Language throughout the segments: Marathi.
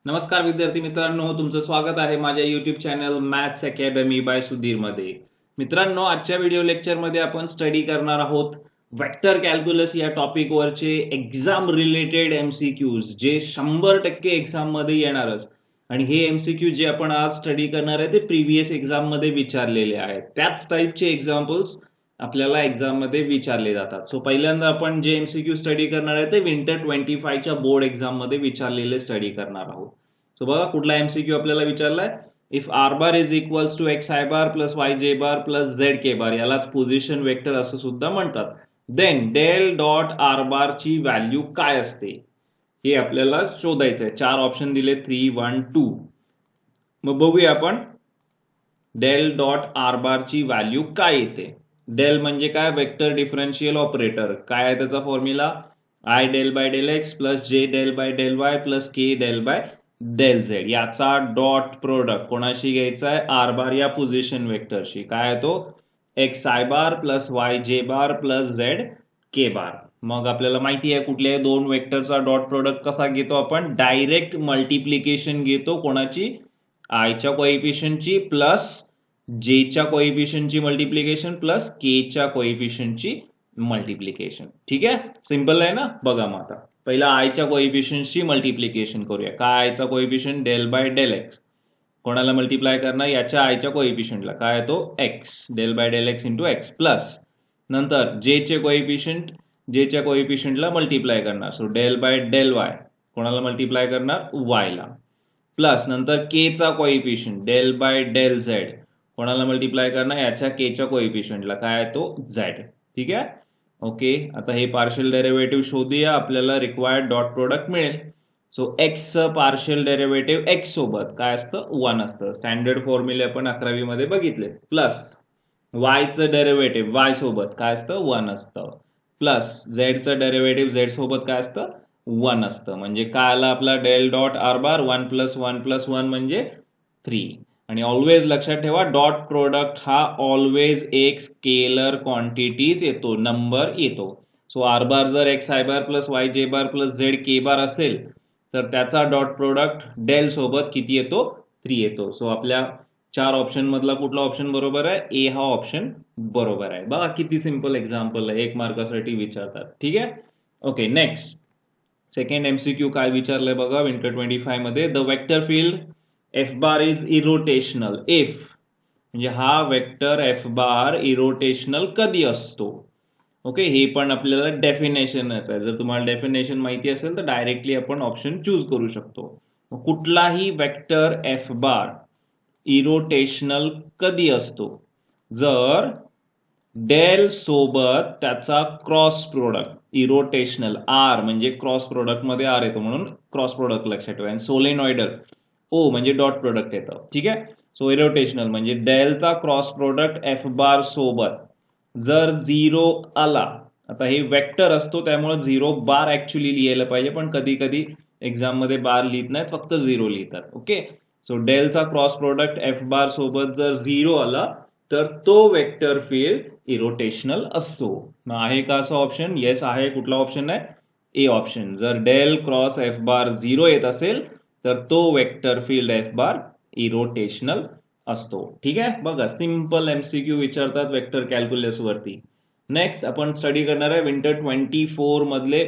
नमस्कार विद्यार्थी मित्रांनो, तुमचं स्वागत आहे माझ्या YouTube channel maths academy by Sudhir मध्ये. मित्रांनो, आजच्या व्हिडिओ लेक्चरमध्ये आपण स्टडी करणार आहोत वेक्टर कॅल्क्युलस या टॉपिक वरचे एक्झाम रिलेटेड MCQs जे 100% एक्झाम मध्ये येणारच. आणि हे MCQ जे आपण आज स्टडी करणार आहे ते प्रीवियस एक्झाम मध्ये विचारलेले आहेत. त्याच टाइपचे एक्झाम्पल्स आपल्याला एक्झाम मध्ये विचारले जातात. सो पहिल्यांदा आपण जे MCQ स्टडी करणार आहे ते विंटर 25 च्या बोर्ड एक्झाम मध्ये विचारलेले स्टडी करणार आहोत. सो बघा, कुठला MCQ आपल्याला विचारलाय. If R bar is equals to X I bar plus Y जे बार प्लस झेड के बार, यालाच पोझिशन वेक्टर असं सुद्धा म्हणतात, then del dot r bar ची व्हॅल्यू काय असते हे आपल्याला शोधायचं आहे. 4 ऑप्शन दिले, 3, 1, 2. मग बघूया आपण डेल डॉट आर बार ची व्हॅल्यू काय येते. डेल म्हणजे काय? Vector differential operator. काय आहे त्याचा formula? I del by del X plus J del by del Y plus K del by del Z. याचा डॉट प्रोडक्ट कोणाशी घ्यायचा आहे? आर बार या पोझिशन वेक्टरशी. काय आहे तो? X I bar plus Y जे बार प्लस झेड के बार. मग आपल्याला माहिती आहे कुठल्याही दोन वेक्टरचा डॉट प्रोडक्ट कसा घेतो आपण? डायरेक्ट मल्टिप्लिकेशन घेतो. कोणाची? आयच्या कोएफिशियंटची प्लस जेच्या कोएफिशियंटची मल्टिप्लिकेशन प्लस केच्या कोएफिशियंटची मल्टिप्लिकेशन. ठीक आहे, सिंपल आहे ना. बघा मग आता पहिला आयच्या कोएफिशियंटची मल्टिप्लिकेशन करूया. काय आयचा coefficient? Del by del X. कोणाला मल्टिप्लाय करणार? याच्या आयच्या कोएफिशियंटला. काय आहे तो? X. Del by del X into X plus नंतर जेचे कोएफिशियंट, जेच्या कोएफिशियंटला मल्टिप्लाय करणार. So del by del Y. कोणाला मल्टिप्लाय करणार? वायला. प्लस नंतर केचा coefficient del by del Z. कोणाला मल्टिप्लाय करणार? याच्या केच्या कोएफिशियंटला. काय आहे तो? झेड. ठीक आहे, ओके. आता हे पार्शियल डेरिव्हेटिव्ह शोधूया. आपल्याला रिक्वायर्ड डॉट प्रोडक्ट मिळेल. सो एक्सचं पार्शियल डेरिव्हेटिव्ह एक्स सोबत काय असतं? 1 असतं. स्टँडर्ड फॉर्म्युले आपण 11वी मध्ये बघितले. प्लस वायचं डेरिव्हेटिव्ह वाय सोबत काय असतं? 1 असतं. प्लस झेडचं डेरिव्हेटिव्ह झेड सोबत काय असतं? 1 असतं. म्हणजे काय आला आपला del dot r bar? 1 plus 1 plus 1 म्हणजे 3. आणि ऑलवेज लक्षात ठेवा, डॉट प्रोडक्ट हा ऑलवेज एक स्केलर क्वांटिटीज येतो, नंबर येतो. सो आर बार जर x I bar plus Y जे बार प्लस झेड के बार असेल तर त्याचा डॉट प्रोडक्ट डेल सोबत किती येतो? 3 येतो. सो आपल्या 4 ऑप्शन मधला कुठला ऑप्शन बरोबर आहे? ए हा ऑप्शन बरोबर आहे. बघा किती सिंपल एक्झाम्पल आहे, 1 मार्कासाठी विचारतात. ठीक आहे, ओके. नेक्स्ट सेकंड MCQ काय विचारलंय बघा विंटर 25 मध्ये. The vector field F bar is irrotational if, म्हणजे हा वेक्टर एफ बार इरोटेशनल कधी असतो? ओके, हे पण आपल्याला डेफिनेशनच आहे. जर तुम्हाला डेफिनेशन माहिती असेल तर डायरेक्टली आपण ऑप्शन चूज करू शकतो. कुठलाही वेक्टर एफ बार इरोटेशनल कधी असतो? जर डेल सोबत त्याचा क्रॉस प्रोडक्ट इरोटेशनल, आर म्हणजे क्रॉस प्रोडक्ट मध्ये आर येतो म्हणून क्रॉस प्रोडक्ट लक्षात ठेवा. आणि सोलेनॉइडल ओ म्हणजे डॉट प्रोडक्ट येतं. ठीक आहे, सो इरोटेशनल म्हणजे डेलचा क्रॉस प्रोडक्ट एफ बार सोबत जर 0 आला. आता हे वेक्टर असतो त्यामुळे 0 बार ऍक्च्युली लिहायला पाहिजे, पण कधी कधी एक्झाम मध्ये बार लिहित नाहीत, फक्त 0 लिहितात. ओके, सो डेलचा क्रॉस प्रोडक्ट एफ बार सोबत जर 0 आला तर तो वेक्टर फील्ड इरोटेशनल असतो. मग आहे का असं ऑप्शन? येस आहे. कुठला ऑप्शन आहे? A option. जर डेल क्रॉस एफ बार 0 येत असेल तर तो vector field F bar irrotational असतो. ठीक आहे, बघा सिंपल MCQ विचारतात वेक्टर कॅल्क्युलस वरती. नेक्स्ट आपण स्टडी करणार आहे विंटर 24 मधले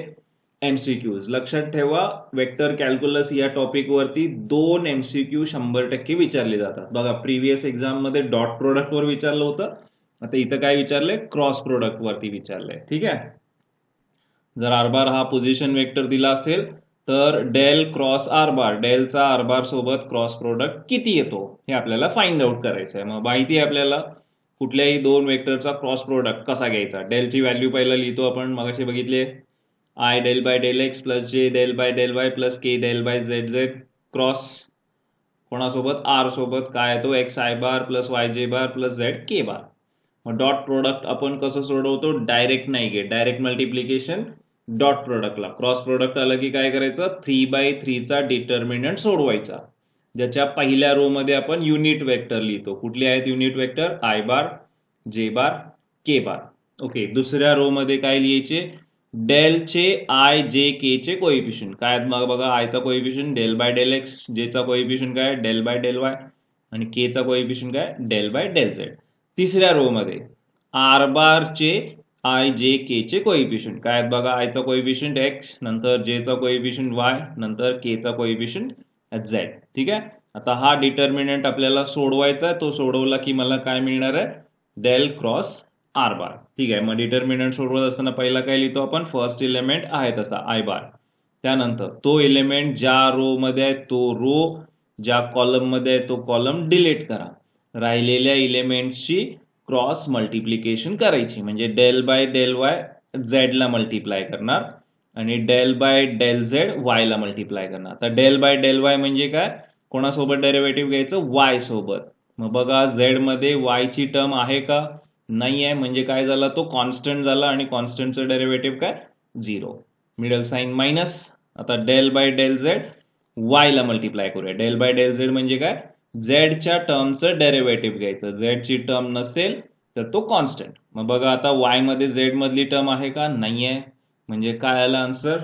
MCQs. लक्षात ठेवा, वेक्टर कॅल्क्युलस या टॉपिक वरती 2 MCQ 100% विचारले जातात. बघा प्रीवियस एक्झाम मध्ये डॉट प्रोडक्ट वर विचारलं होतं, आता इथं काय विचारलंय? क्रॉस प्रोडक्ट वरती विचारलंय. ठीक आहे, जर आर बार हा पोझिशन वेक्टर दिला असेल तर डेल क्रॉस आर बार, डेलचा आर बार सोबत क्रॉस प्रोडक्ट किती येतो हे आपल्याला फाइंड आउट करायचं आहे. मग माहिती आहे आपल्याला कुठल्याही दोन वेक्टरचा क्रॉस प्रोडक्ट कसा घ्यायचा. डेलची व्हॅल्यू पहिला लिहितो आपण, मगाशी बघितले. I del by del X plus J del by del Y plus K del by Z Z cross कोणासोबत? आर सोबत. काय तो? X I bar plus Y जे बार प्लस झेड के बार. मग डॉट प्रोडक्ट आपण कसं सोडवतो? डायरेक्ट नाही घेत, डायरेक्ट मल्टिप्लिकेशन डॉट प्रोडक्टला. क्रॉस प्रोडक्ट आलं की काय करायचं? 3/3 चा डिटर्मिनंट सोडवायचा, ज्याच्या पहिल्या रो मध्ये आपण युनिट वेक्टर लिहितो. कुठले आहेत युनिट वेक्टर? आय बार, जे बार, के बार. ओके, दुसऱ्या रो मध्ये काय लिहायचे? डेलचे आय जे के चे कोइफिशियंट काय आहेत मग बघा. आयचा coefficient del by del x, जेचा कोइफिशियंट काय डेल बाय डेल वाय आणि केचा कोइफिशियंट काय डेल बाय डेल झेड. तिसऱ्या रो मध्ये आर बारचे आय जे के चे कोइफिशियंट काय आहेत बघा. आयचा कोइफिशियंट एक्स, नंतर जेचा कोइफिशियंट वाय, नंतर केचा कोइफिशियंट झेड. ठीक आहे. आता हा डिटर्मिनंट आपल्याला सोडवायचा आहे. तो सोडवला की मला काय मिळणार आहे, डेल क्रॉस आर बार. ठीक आहे. मग डिटर्मिनंट सोडवत असताना पहिला काय लिहितो आपण, फर्स्ट एलिमेंट आहे तसा आय बार, त्यानंतर तो एलिमेंट ज्या रो मध्ये आहे तो रो, ज्या कॉलम मध्ये आहे तो कॉलम डिलीट करा. राहिलेल्या एलिमेंटची क्रॉस मल्टिप्लिकेशन करायची, म्हणजे del by del y z ला मल्टिप्लाय करणार आणि del by del Z Y ला मल्टिप्लाय करणार. आता डेल बाय डेल वाय म्हणजे काय, कोणासोबत डेरिव्हेटिव्ह घ्यायचं, वाय सोबत. मग बघा झेड मध्ये वाय ची टर्म आहे का, नाही आहे, म्हणजे काय झाला, तो कॉन्स्टंट झाला आणि कॉन्स्टंटचं डेरिव्हेटिव्ह काय, 0. Middle sign minus. आता del by del Z Y ला मल्टिप्लाय करूया. डेल बाय डेल झेड म्हणजे काय, झेडच्या टर्मचं डेरिव्हेटिव्ह घ्यायचं. झेडची टर्म नसेल तर तो कॉन्स्टंट. मग बघा आता वाय मध्ये झेड मधली टर्म आहे का, नाही आहे, म्हणजे काय आला आन्सर,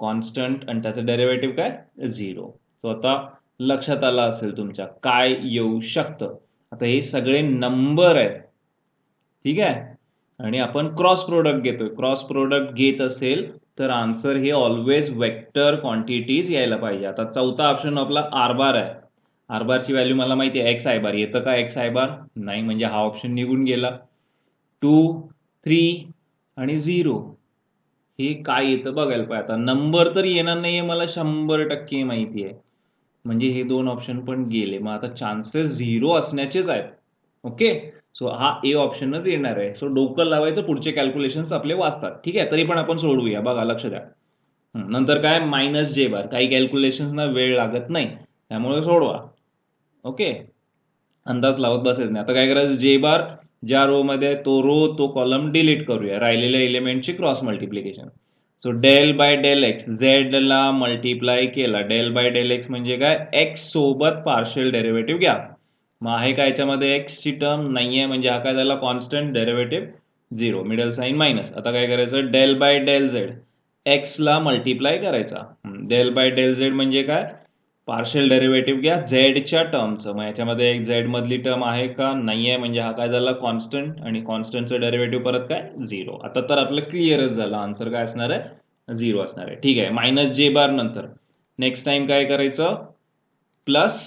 कॉन्स्टंट आणि त्याचं डेरिव्हेटिव्ह काय, 0. तो आता लक्षात आला असेल तुमच्या काय येऊ शकतं. आता हे सगळे नंबर आहेत. ठीक आहे. आणि आपण क्रॉस प्रोडक्ट घेतोय. क्रॉस प्रोडक्ट घेत असेल तर आन्सर हे ऑलवेज वेक्टर क्वांटिटीज यायला पाहिजे. आता चौथा ऑप्शन आपला आर बार आहे. आर बारची व्हॅल्यू मला माहिती आहे एक्स आय बार. येतं का एक्स आय बार, नाही, म्हणजे हा ऑप्शन निघून गेला. 2, 3 आणि 0 हे काय येतं बघायला पाहिजे. आता नंबर तर येणार नाहीये मला 100% माहिती आहे, म्हणजे हे दोन ऑप्शन पण गेले. मग आता चान्सेस 0 असण्याचेच आहेत. ओके. सो हा ए ऑप्शनच येणार आहे. सो डोकं लावायचं, पुढचे कॅल्क्युलेशन्स आपले वाचतात. ठीक आहे. तरी पण आपण सोडवूया. बघा लक्ष द्या. नंतर काय, मायनस जे बार. काही कॅल्क्युलेशन्स ना वेळ लागत नाही, त्यामुळे सोडवा. ओके. अंदाज लावत बसायचं नाही. आता काय करायचं, जे बार ज्या रो मध्ये तो रो तो कॉलम डिलीट करूया. राहिलेल्या एलिमेंटची cross multiplication. So del by del X, Z ला मल्टिप्लाय केला. डेल बाय डेल एक्स म्हणजे काय, एक्स सोबत पार्शियल डेरिव्हेटिव्ह घ्या. मग आहे का याच्यामध्ये एक्स ची टर्म, नाहीये, म्हणजे हा काय झाला, constant, derivative 0, middle sign minus. आता काय करायचं, del by del z x ला मल्टिप्लाय करायचा. डेल बाय डेल झेड म्हणजे काय, पार्शियल डेरिव्हेटिव्ह घ्या झेडच्या टर्मचं. मग याच्यामध्ये एक झेड मधली टर्म आहे का, नाहीये, म्हणजे हा काय झाला, कॉन्स्टंट, आणि कॉन्स्टंटचं डेरिव्हेटिव्ह परत काय, 0. आता तर आपलं क्लिअरच झालं, आन्सर काय असणार आहे, 0 असणार आहे. ठीक आहे. मायनस जे बार नंतर नेक्स्ट टाइम काय करायचं, प्लस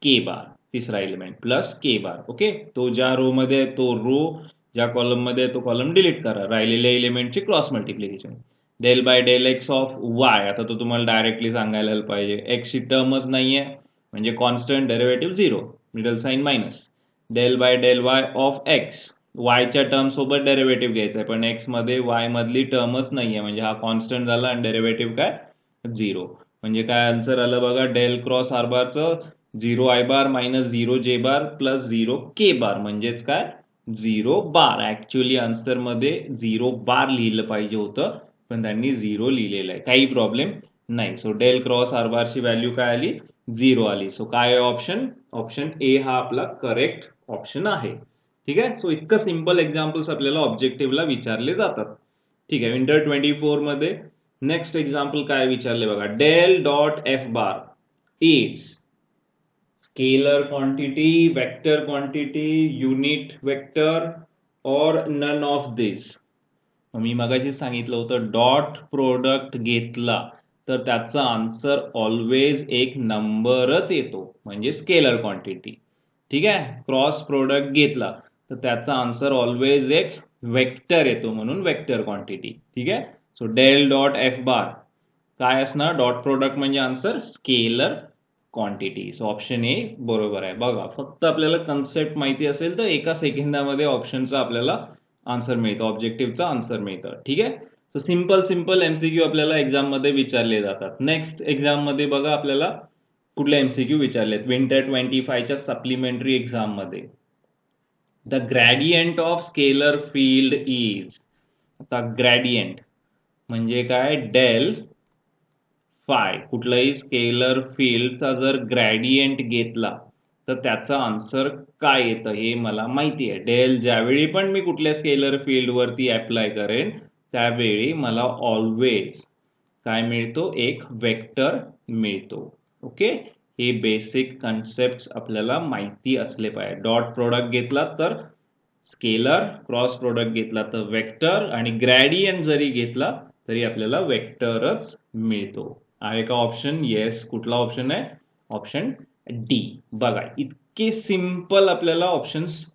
के बार. तिसरा एलिमेंट प्लस के बार. ओके. तो ज्या रो मध्ये तो रो, ज्या कॉलम मध्ये तो कॉलम डिलीट करा. राहिलेल्या एलिमेंटची cross multiplication. Del by del X of Y. आता तो तुम्हाला डायरेक्टली सांगायला पाहिजे, एक्स ची टर्मच नाहीये, म्हणजे constant, derivative 0, middle sign minus. Del by del Y of X, वायच्या टर्म सोबत डेरिव्हेटिव्ह घ्यायचा आहे, पण एक्स मध्ये वाय मधली टर्मच नाहीये, म्हणजे हा कॉन्स्टंट झाला आणि डेरिव्हेटिव्ह काय, 0. म्हणजे काय आन्सर आलं बघा, डेल क्रॉस आर बारचं 0 I bar minus 0 J bar plus 0 के बार, म्हणजेच काय, 0 बार. ऍक्च्युअली आन्सर मध्ये 0 बार लिहिलं पाहिजे होतं, पण त्यांनी 0 लिहिलेलं आहे. काही प्रॉब्लेम नाही. सो डेल क्रॉस आर बारची व्हॅल्यू काय आली, 0 आली. सो काय ऑप्शन, ऑप्शन ए हा आपला करेक्ट ऑप्शन आहे. ठीक आहे. सो इतकं सिंपल एक्झाम्पल्स आपल्याला ऑब्जेक्टिव्हला विचारले जातात. ठीक आहे. विंटर 24 मध्ये नेक्स्ट एक्झाम्पल काय विचारले बघा, del dot f bar is scalar quantity, vector quantity, unit vector और नन ऑफ दिस. मी मगाशी सांगितलं होतं, डॉट प्रोडक्ट घेतला तर त्याचा आन्सर ऑलवेज एक नंबरच येतो, म्हणजे स्केलर क्वांटिटी. ठीक आहे. क्रॉस प्रोडक्ट घेतला तर त्याचा आन्सर ऑलवेज एक वेक्टर येतो, म्हणून वेक्टर क्वांटिटी. ठीक आहे. So del dot f bar काय असणार, डॉट प्रोडक्ट म्हणजे answer scalar quantity. So option a बरोबर आहे. बघा, फक्त आपल्याला कन्सेप्ट माहिती असेल तर एका सेकंदामध्ये ऑप्शनचा आपल्याला आन्सर मिळतं, ऑब्जेक्टिव्हचा आन्सर मिळतं. ठीक आहे. सो सिंपल एमसीक्यू आपल्याला एक्झाम मध्ये विचारले जातात. नेक्स्ट एक्झाम मध्ये बघा आपल्याला कुठले एमसीक्यू विचारलेत. विंटर 25च्या सप्लिमेंटरी एक्झाम मध्ये, the gradient of scalar field is. आता ग्रॅडियंट म्हणजे काय, डेल फाय. कुठलाही स्केलर फील्डचा जर ग्रॅडियंट घेतला तर त्याचा आन्सर काय येतं हे मला माहिती आहे. डेल ज्यावेळी पण मी कुठल्या स्केलर फील्ड वरती अप्लाय करेन त्यावेळी मला ऑलवेज काय मिळतो, एक वेक्टर मिळतो. ओके, हे बेसिक कन्सेप्ट आपल्याला माहिती असले पाहिजे. डॉट प्रोडक्ट घेतला तर स्केलर, क्रॉस प्रोडक्ट घेतला तर वेक्टर, आणि ग्रेडियंट जरी घेतला तरी आपल्याला वेक्टरच मिळतो. आहे का ऑप्शन? येस. कुठला ऑप्शन आहे? Option D. बघा, इतके सिंपल आपल्याला ऑप्शन्स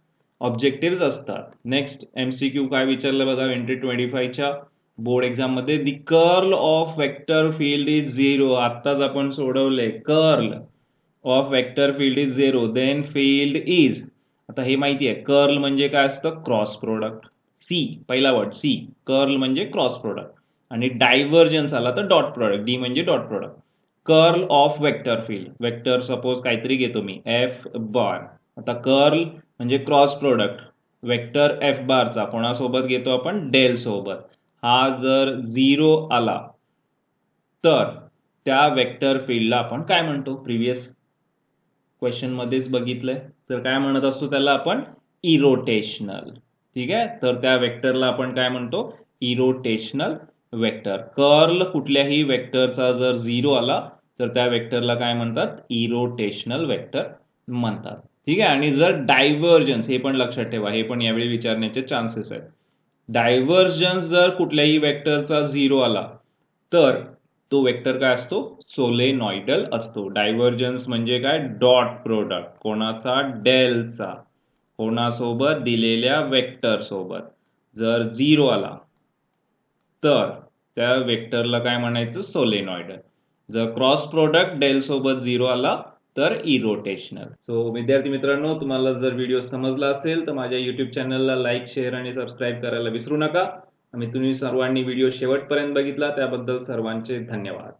ऑब्जेक्टिव्ह असतात. नेक्स्ट MCQ काय विचारलं बघा 2025च्या बोर्ड एक्झाम मध्ये. The curl of vector field is 0. आत्ताच आपण सोडवले. Curl of vector field is 0, then field is. आता हे माहिती आहे, कर्ल म्हणजे काय असतं? Cross product. सी, पहिला वर्ड सी, कर्ल म्हणजे क्रॉस प्रोडक्ट. आणि डायव्हर्जन्स आला तर डॉट प्रोडक्ट. डी म्हणजे dot product. Curl of vector field, vector suppose काहीतरी घेतो मी एफ बार. आता कर्ल म्हणजे क्रॉस प्रोडक्ट वेक्टर एफ बारचा कोणासोबत घेतो आपण? डेल सोबत. हा जर 0 आला तर त्या वेक्टर फील्डला आपण काय म्हणतो? प्रिव्हियस क्वेश्चन मध्येच बघितलंय, तर काय म्हणत असतो त्याला आपण? इरोटेशनल. ठीक आहे, तर त्या वेक्टरला आपण काय म्हणतो? Irrotational vector. कर्ल कुठल्याही वेक्टरचा जर 0 आला तर त्या वेक्टरला काय म्हणतात? इरोटेशनल वेक्टर म्हणतात. ठीक आहे, आणि जर डायव्हर्जन्स, हे पण लक्षात ठेवा, हे पण यावेळी विचारण्याचे चान्सेस आहेत. डायव्हर्जन्स जर कुठल्याही वेक्टरचा 0 आला तर तो वेक्टर काय असतो? सोलेनॉइडल असतो. डायव्हर्जन्स म्हणजे काय? Dot product. कोणाचा? डेलचा. कोणासोबत? दिलेल्या वेक्टर सोबत. जर 0 आला तर त्या वेक्टरला काय म्हणायचं? सोलेनॉइडल. जर क्रॉस प्रोडक्ट डेल सोबत 0 आला तर इरोटेशनल. सो विद्यार्थी मित्रांनो, तुम्हाला जर व्हिडिओ समजला असेल तर माझ्या YouTube चॅनलला लाईक, शेअर आणि सबस्क्राईब करायला विसरू नका. आणि तुम्ही सर्वांनी व्हिडिओ शेवटपर्यंत बघितला त्याबद्दल सर्वांचे धन्यवाद.